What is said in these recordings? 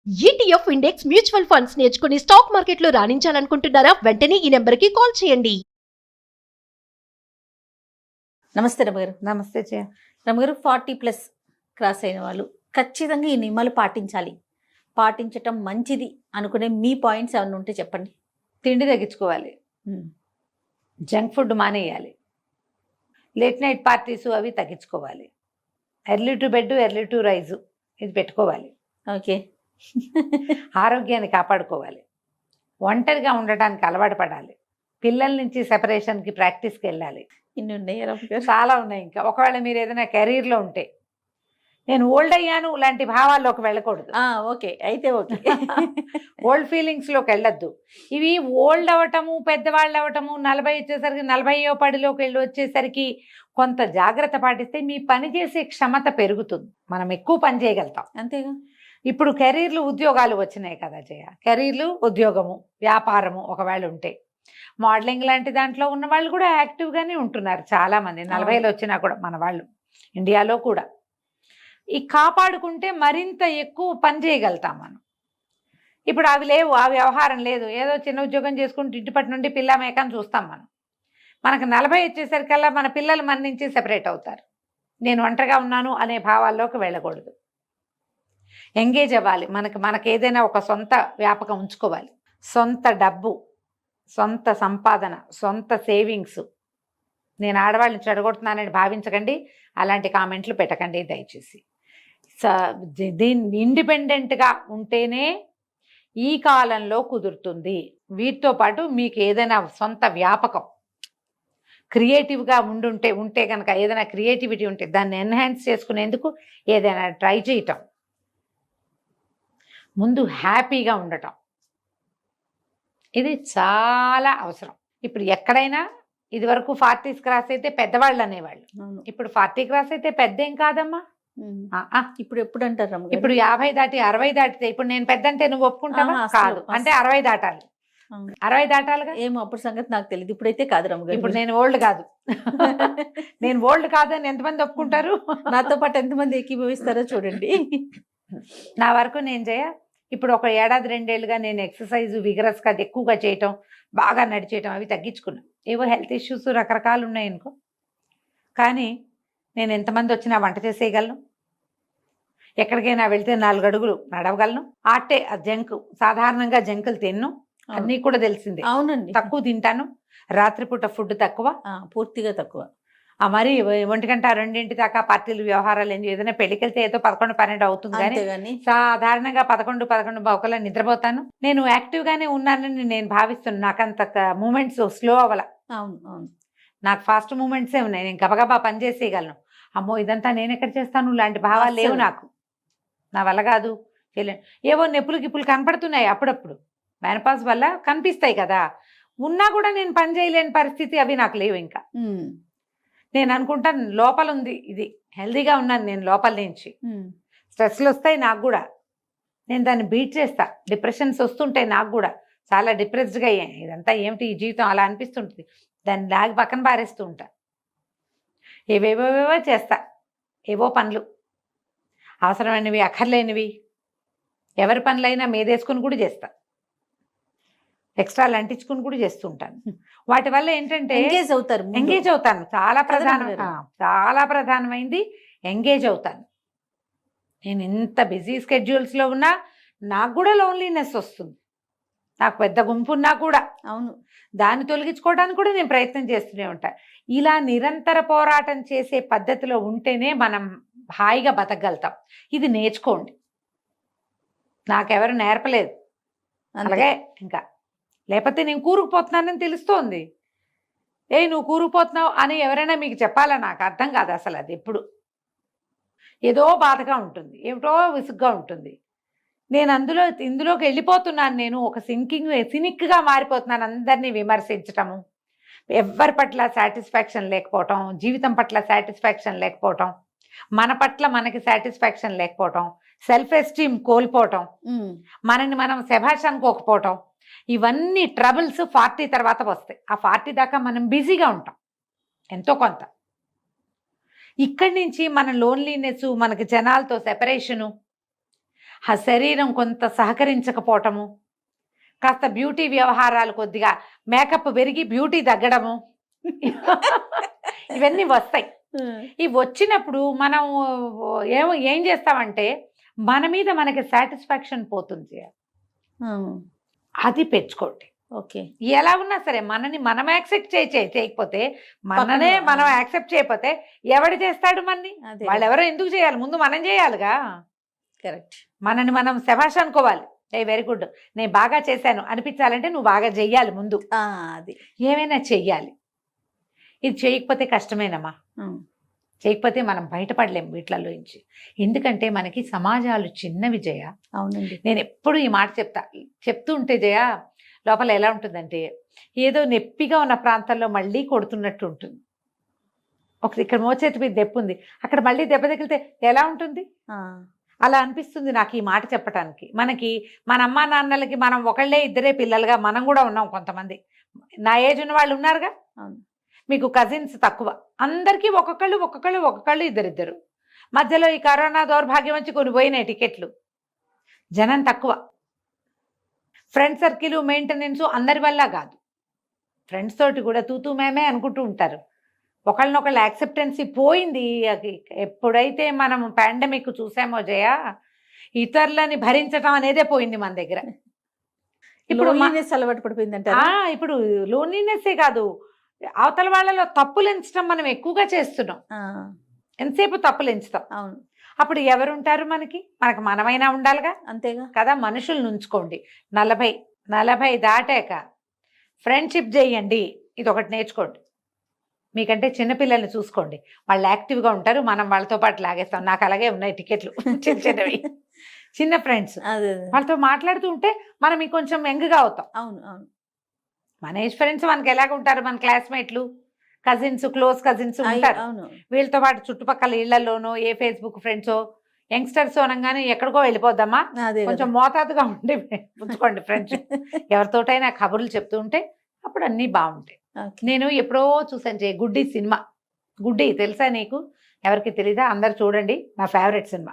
ETF index mutual funds నేర్చుకుని stock మార్కెట్లో రాణించాలనుకుంటున్నారా? వెంటనే ఈ నెంబర్కి కాల్ చేయండి. నమస్తే రమగారు. నమస్తే చే రమగారు, 40+ క్రాస్ అయిన వాళ్ళు ఖచ్చితంగా ఈ నియమాలు పాటించాలి, పాటించటం మంచిది అనుకునే మీ పాయింట్స్ ఏమైనా ఉంటే చెప్పండి. తిండి తగ్గించుకోవాలి, జంక్ ఫుడ్ మానేయాలి, లేట్ నైట్ పార్టీస్ అవి తగ్గించుకోవాలి, early to bed early to rise ఇది పెట్టుకోవాలి. ఓకే. ఆరోగ్యాన్ని కాపాడుకోవాలి, ఒంటరిగా ఉండటానికి అలవాటు పడాలి, పిల్లల నుంచి సెపరేషన్కి ప్రాక్టీస్కి వెళ్ళాలి. ఇన్ని ఉన్నాయి రమగారు. చాలా ఉన్నాయి. ఇంకా ఒకవేళ మీరు ఏదైనా కెరీర్లో ఉంటే నేను ఓల్డ్ అయ్యాను లాంటి భావాల్లోకి వెళ్ళకూడదు. ఓకే, అయితే ఓకే. ఓల్డ్ ఫీలింగ్స్లోకి వెళ్ళొద్దు. ఇవి ఓల్డ్ అవ్వటము, పెద్దవాళ్ళు అవ్వటము, 40 వచ్చేసరికి 40వ పడిలోకి వెళ్ళి వచ్చేసరికి కొంత జాగ్రత్త పాటిస్తే మీ పని చేసే క్షమత పెరుగుతుంది, మనం ఎక్కువ పని చేయగలుగుతాం. అంతేగా. ఇప్పుడు కెరీర్లు ఉద్యోగాలు వచ్చినాయి కదా జయ, కెరీర్లు ఉద్యోగము వ్యాపారము ఒకవేళ ఉంటే మోడలింగ్ లాంటి దాంట్లో ఉన్న వాళ్ళు కూడా యాక్టివ్గానే ఉంటున్నారు చాలామంది. 40లో వచ్చినా కూడా మన వాళ్ళు ఇండియాలో కూడా ఈ కాపాడుకుంటే మరింత ఎక్కువ పని చేయగలుగుతాం మనం. ఇప్పుడు అవి లేవు, ఆ వ్యవహారం లేదు, ఏదో చిన్న ఉద్యోగం చేసుకుంటూ ఇంటిపటి నుండి పిల్ల మేకని చూస్తాం మనం. మనకు 40 వచ్చేసరికల్లా మన పిల్లలు మన నుంచి సెపరేట్ అవుతారు. నేను ఒంటరిగా ఉన్నాను అనే భావాల్లోకి వెళ్ళకూడదు, ఎంగేజ్ అవ్వాలి. మనకు ఏదైనా ఒక సొంత వ్యాపకం ఉంచుకోవాలి, సొంత డబ్బు, సొంత సంపాదన, సొంత సేవింగ్స్. నేను ఆడవాళ్ళని చెడగొడుతున్నానని భావించకండి, అలాంటి కామెంట్లు పెట్టకండి దయచేసి. దీన్ని ఇండిపెండెంట్గా ఉంటేనే ఈ కాలంలో కుదురుతుంది. వీటితో పాటు మీకు ఏదైనా సొంత వ్యాపకం క్రియేటివ్గా ఉంటే కనుక ఏదైనా క్రియేటివిటీ ఉంటే దాన్ని ఎన్హాన్స్ చేసుకునేందుకు ఏదైనా ట్రై చేయటం, ముందు హ్యాపీగా ఉండటం, ఇది చాలా అవసరం. ఇప్పుడు ఎక్కడైనా ఇది వరకు 40s క్రాస్ అయితే పెద్దవాళ్ళు అనేవాళ్ళు, ఇప్పుడు 40 క్రాస్ అయితే పెద్ద ఏం కాదమ్మా. ఇప్పుడు ఎప్పుడు అంటారు రమగారు? ఇప్పుడు 50 దాటి 60 దాటితే ఇప్పుడు నేను పెద్ద అంటే నువ్వు ఒప్పుకుంటావా? కాదు, అంటే 60 దాటాలి. 60 దాటాలిగా. ఏమో అప్పుడు సంగతి నాకు తెలియదు, ఇప్పుడైతే కాదు రమగారు. ఇప్పుడు నేను ఓల్డ్ కాదు. నేను ఓల్డ్ కాదని ఎంతమంది ఒప్పుకుంటారు? నాతో పాటు ఎంతమంది ఏకీభవిస్తారో చూడండి. నా వరకు నేను ఇప్పుడు ఒక ఏడాది 2 ఏళ్ళుగా నేను ఎక్సర్సైజ్ విగరస్గా ఎక్కువగా చేయటం, బాగా నడిచేయటం అవి తగ్గించుకున్నాను. ఏవో హెల్త్ ఇష్యూస్ రకరకాలు ఉన్నాయనుకో, కానీ నేను ఎంతమంది వచ్చినా వంట చేసేయగలను, ఎక్కడికైనా వెళ్తే 4 అడుగులు నడవగలను. ఆటే జంక్, సాధారణంగా జంకులు తిన్ను, అన్నీ కూడా తెలిసిందే. అవునండి, తక్కువ తింటాను, రాత్రిపూట ఫుడ్ తక్కువ, పూర్తిగా తక్కువ. మరి 1 గంట 2 దాకా పార్టీలు వ్యవహారాలు ఏదైనా పెళ్లికి వెళ్తే ఏదో 11, 12 అవుతుంది, కానీ సాధారణంగా 11, 11 ఒకలా నిద్రపోతాను. నేను యాక్టివ్గానే ఉన్నానని నేను భావిస్తున్నాను. నాకు అంత మూమెంట్స్ స్లో అవ్వాల. అవును, నాకు ఫాస్ట్ మూమెంట్సే ఉన్నాయి, నేను గబగబా పని చేసేయగలను. అమ్మో ఇదంతా నేను ఎక్కడ చేస్తాను లాంటి భావాలు లేవు నాకు, నా వల్ల కాదు, చేయలేను. ఏవో నెప్పులు గిప్పులు కనపడుతున్నాయి అప్పుడప్పుడు, మెనపాజ్ వల్ల కనిపిస్తాయి కదా, ఉన్నా కూడా నేను పని చేయలేని పరిస్థితి అవి నాకు లేవు. ఇంకా నేను అనుకుంటాను లోపల ఉంది, ఇది హెల్దీగా ఉన్నాను నేను లోపల నుంచి. స్ట్రెస్లు వస్తాయి నాకు కూడా, నేను దాన్ని బీట్ చేస్తా. డిప్రెషన్స్ వస్తుంటాయి నాకు కూడా, చాలా డిప్రెస్డ్గా ఇదంతా ఏమిటి ఈ జీవితం అలా అనిపిస్తుంటుంది, దాన్ని లాగి పక్కన పారేస్తూ ఉంటా. ఏవేవేవో చేస్తా, ఏవో పనులు అవసరమైనవి అక్కర్లేనివి, ఎవరి పనులైనా మీదేసుకుని కూడా చేస్తా, ఎక్స్ట్రాలు అంటించుకుని కూడా చేస్తూ ఉంటాను. వాటి వల్ల ఏంటంటే ఎంగేజ్ అవుతాను. చాలా ప్రధానమైంది ఎంగేజ్ అవుతాను. నేను ఎంత బిజీ స్కెడ్యూల్స్లో ఉన్నా నాకు కూడా లోన్లీనెస్ వస్తుంది, నాకు పెద్ద గుంపు ఉన్నా కూడా. అవును, దాన్ని తొలగించుకోవడానికి కూడా నేను ప్రయత్నం చేస్తూనే ఉంటాను. ఇలా నిరంతర పోరాటం చేసే పద్ధతిలో ఉంటేనే మనం హాయిగా బతకగలుగుతాం. ఇది నేర్చుకోండి, నాకెవరు నేర్పలేదు. అలాగే ఇంకా లేకపోతే నేను కూరుకుపోతున్నానని తెలుస్తోంది. నువ్వు కూరుకుపోతున్నావు అని ఎవరైనా మీకు చెప్పాలా? నాకు అర్థం కాదు అసలు. అది ఎప్పుడు ఏదో బాధగా ఉంటుంది, ఏమిటో విసుగ్గా ఉంటుంది. నేను ఇందులోకి వెళ్ళిపోతున్నాను. నేను ఒక సినిక్గా మారిపోతున్నాను. అందరినీ విమర్శించటము, ఎవరి పట్ల సాటిస్ఫాక్షన్ లేకపోవటం, జీవితం పట్ల సాటిస్ఫాక్షన్ లేకపోవటం, మన పట్ల మనకి సాటిస్ఫాక్షన్ లేకపోవటం, సెల్ఫ్ ఎస్టీమ్ కోల్పోవటం, మనని మనం శభాష్ అనుకోకపోవటం, ఇవన్నీ ట్రబుల్స్ 40 తర్వాత వస్తాయి. ఆ 40 దాకా మనం బిజీగా ఉంటాం ఎంతో కొంత. ఇక్కడి నుంచి మన లోన్లీనెస్, మనకి జనాలతో సెపరేషను, ఆ శరీరం కొంత సహకరించకపోవటము, కాస్త బ్యూటీ వ్యవహారాలు కొద్దిగా మేకప్ పెరిగి బ్యూటీ తగ్గడము ఇవన్నీ వస్తాయి. ఇవి వచ్చినప్పుడు మనం ఏం చేస్తామంటే మన మీద మనకి సాటిస్ఫాక్షన్ పోతుంది. అది పెంచుకోండి. ఓకే. ఎలా ఉన్నా సరే మనని మనం యాక్సెప్ట్ చేయకపోతే, మననే మనం యాక్సెప్ట్ చేయకపోతే ఎవడు చేస్తాడు మనని? వాళ్ళు ఎవరో ఎందుకు చేయాలి? ముందు మనం చేయాలిగా. కరెక్ట్. మనని మనం శభాష్ అనుకోవాలి. వెరీ గుడ్, నేను బాగా చేశాను అనిపించాలంటే నువ్వు బాగా చెయ్యాలి ముందు. అది ఏమైనా చెయ్యాలి. ఇది చేయకపోతే కష్టమేనమ్మా. చేయకపోతే మనం బయటపడలేము వీటిలలో నుంచి. ఎందుకంటే మనకి సమాజాలు చిన్నవి జయ. అవునండి. నేను ఎప్పుడు ఈ మాట చెప్తూ ఉంటే జయ లోపల ఎలా ఉంటుందంటే ఏదో నొప్పిగా ఉన్న ప్రాంతంలో మళ్ళీ కొడుతున్నట్టు ఉంటుంది. ఇక్కడ మోచేతి మీద దెబ్బ ఉంది, అక్కడ మళ్ళీ దెబ్బ తగిలితే ఎలా ఉంటుంది? అలా అనిపిస్తుంది నాకు ఈ మాట చెప్పడానికి. మనకి మన అమ్మా నాన్నలకి మనం ఒకళ్ళే ఇద్దరే పిల్లలుగా మనం కూడా ఉన్నాం. కొంతమంది నా ఏజ్ ఉన్న వాళ్ళు ఉన్నారుగా. మీకు కజిన్స్ తక్కువ, అందరికీ ఒక్కొక్కళ్ళు ఇద్దరిద్దరు. మధ్యలో ఈ కరోనా దౌర్భాగ్యం వచ్చి కొన్ని పోయినాయి టికెట్లు, జనం తక్కువ. ఫ్రెండ్ సర్కిల్ మెయింటెనెన్స్ అందరి వల్ల కాదు, ఫ్రెండ్స్ తోటి కూడా తూతూ మేమే అనుకుంటూ ఉంటారు. ఒకళ్ళనొకళ్ళు యాక్సెప్టెన్సీ పోయింది. ఎప్పుడైతే మనం పాండమిక్ చూసామో జయ, ఇతరులని భరించటం అనేదే పోయింది మన దగ్గర. ఇప్పుడు అలవాటు పడిపోయిందంట. ఇప్పుడు లోన్లీనెస్సే కాదు, అవతల వాళ్ళలో తప్పులు ఎంచడం మనం ఎక్కువగా చేస్తున్నాం. ఎంతసేపు తప్పులు ఎంచుతాం. అవును. అప్పుడు ఎవరుంటారు మనకి మనమైనా ఉండాలిగా. అంతేగా కదా. మనుషులు నుంచుకోండి. 40 దాటాక ఫ్రెండ్షిప్ చేయండి. ఇది ఒకటి నేర్చుకోండి. మీకంటే చిన్నపిల్లల్ని చూసుకోండి, వాళ్ళు యాక్టివ్గా ఉంటారు, మనం వాళ్ళతో పాటు లాగేస్తాం. నాకు అలాగే ఉన్నాయి టికెట్లు చిన్నవి, చిన్న ఫ్రెండ్స్. వాళ్ళతో మాట్లాడుతూ ఉంటే మనం ఇంకొంచెం యంగ్గా అవుతాం. అవును అవును. మన ఏజ్ ఫ్రెండ్స్ మనకి ఎలాగ ఉంటారు? మన క్లాస్మేట్లు, కజిన్స్, క్లోజ్ కజిన్స్ ఉంటారు. వీళ్ళతో పాటు చుట్టుపక్కల ఇళ్లలోనో ఏ ఫేస్బుక్ ఫ్రెండ్సో యంగ్స్టర్స్ అనగానే ఎక్కడికో వెళ్ళిపోద్దామా. కొంచెం మోతాదుగా ఉండి ఉంచుకోండి ఫ్రెండ్షిప్. ఎవరితోటైనా కబుర్లు చెప్తూ ఉంటే అప్పుడు అన్నీ బాగుంటాయి. నేను ఎప్పుడో చూసాను జయ, గుడ్డి సినిమా. గుడ్డి తెలుసా నీకు? ఎవరికి తెలీదా? అందరు చూడండి, నా ఫేవరెట్ సినిమా.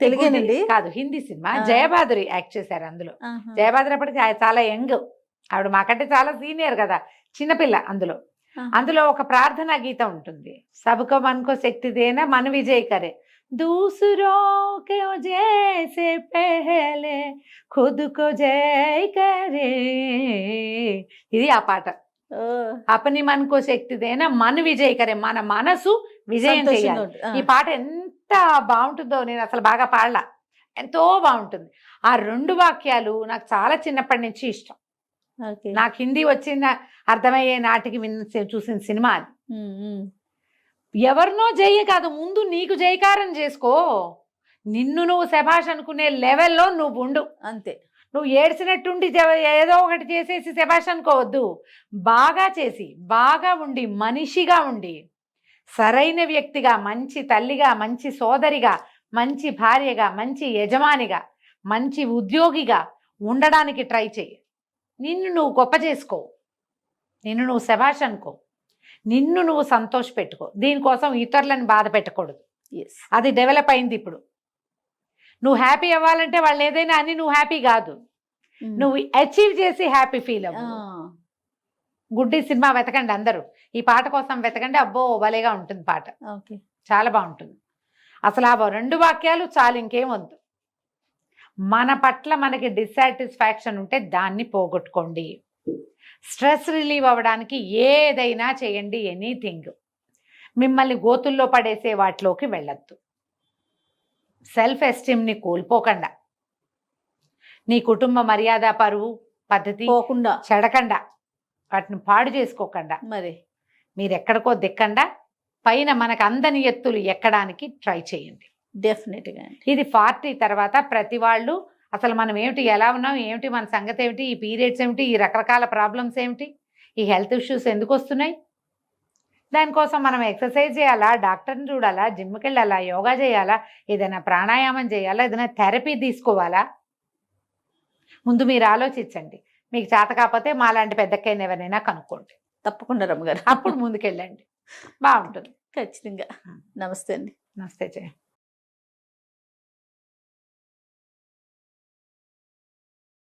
తెలుగేనండి కాదు, హిందీ సినిమా. జయబాదురి యాక్ట్ చేశారు అందులో. జయబాదురి అప్పటికి చాలా యంగ్, ఆవిడ మాకంటే చాలా సీనియర్ కదా, చిన్నపిల్ల. అందులో ఒక ప్రార్థనా గీతం ఉంటుంది. సబ్కో మన్కో శక్తి దేనా మన విజయ్ కరే, दूसरों के जैसे पहले खुद को जय करे. ఇది ఆ పాట. అపని మనకో శక్తి దేనా మన విజయ్ కరే, మన మనసు విజయం చేయాలి. ఈ పాట ఎంత బాగుంటుందో, నేను అసలు బాగా పాడలా, ఎంతో బాగుంటుంది. ఆ 2 వాక్యాలు నాకు చాలా చిన్నప్పటి నుంచి ఇష్టం. నాకు హిందీ వచ్చిన అర్థమయ్యే నాటికి చూసిన సినిమా అది. ఎవరినో జయ కాదు, ముందు నీకు జయకారం చేసుకో. నిన్ను నువ్వు శభాష్ అనుకునే లెవెల్లో నువ్వు ఉండు. అంతే. నువ్వు ఏడ్చినట్టుండి ఏదో ఒకటి చేసేసి శభాష్ అనుకోవద్దు. బాగా చేసి, బాగా ఉండి, మనిషిగా ఉండి, సరైన వ్యక్తిగా, మంచి తల్లిగా, మంచి సోదరిగా, మంచి భార్యగా, మంచి యజమానిగా, మంచి ఉద్యోగిగా ఉండడానికి ట్రై చెయ్యి. నిన్ను నువ్వు గొప్ప చేసుకో, నిన్ను నువ్వు శభాష్ అనుకో, నిన్ను నువ్వు సంతోష పెట్టుకో. దీనికోసం ఇతరులను బాధ పెట్టకూడదు. అది డెవలప్ అయింది ఇప్పుడు. నువ్వు హ్యాపీ అవ్వాలంటే వాళ్ళు ఏదైనా అని నువ్వు హ్యాపీ కాదు, నువ్వు అచీవ్ చేసి హ్యాపీ ఫీల్ అవ్వు. గుడ్డి సినిమా వెతకండి అందరూ, ఈ పాట కోసం వెతకండి. అబ్బో భలేగా ఉంటుంది పాట, చాలా బాగుంటుంది. అసలు ఆ 2 వాక్యాలు చాలు, ఇంకేం వద్దు. మన పట్ల మనకి డిస్సాటిస్ఫాక్షన్ ఉంటే దాన్ని పోగొట్టుకోండి. స్ట్రెస్ రిలీవ్ అవ్వడానికి ఏదైనా చేయండి, ఎనీథింగ్. మిమ్మల్ని గోతుల్లో పడేసే వాటిలోకి వెళ్ళొద్దు. సెల్ఫ్ ఎస్టీమ్ని కోల్పోకుండా, నీ కుటుంబ మర్యాద, పరువు, పద్ధతి పోకుండా, చెడకుండా, వాటిని పాడు చేసుకోకుండా, మరి మీరు ఎక్కడికో దిక్కండా పైన మనకు అందని ఎత్తులు ఎక్కడానికి ట్రై చేయండి. డెఫినెట్గా. ఇది 40 తర్వాత ప్రతి వాళ్ళు అసలు మనం ఏమిటి, ఎలా ఉన్నాం ఏమిటి, మన సంగతి ఏమిటి, ఈ పీరియడ్స్ ఏమిటి, ఈ రకరకాల ప్రాబ్లమ్స్ ఏమిటి, ఈ హెల్త్ ఇష్యూస్ ఎందుకు వస్తున్నాయి, దానికోసం మనం ఎక్సర్సైజ్ చేయాలా, డాక్టర్ని చూడాలా, జిమ్కి వెళ్ళాలా, యోగా చేయాలా, ఏదైనా ప్రాణాయామం చేయాలా, ఏదైనా థెరపీ తీసుకోవాలా? ముందు మీరు ఆలోచించండి. మీకు చేత కాకపోతే మాలాంటి పెద్దక్కైన ఎవరైనా కనుక్కోండి. తప్పకుండా రమ్మగారు, అప్పుడు ముందుకెళ్ళండి, బాగుంటుంది. ఖచ్చితంగా. నమస్తే అండి. నమస్తే జయ.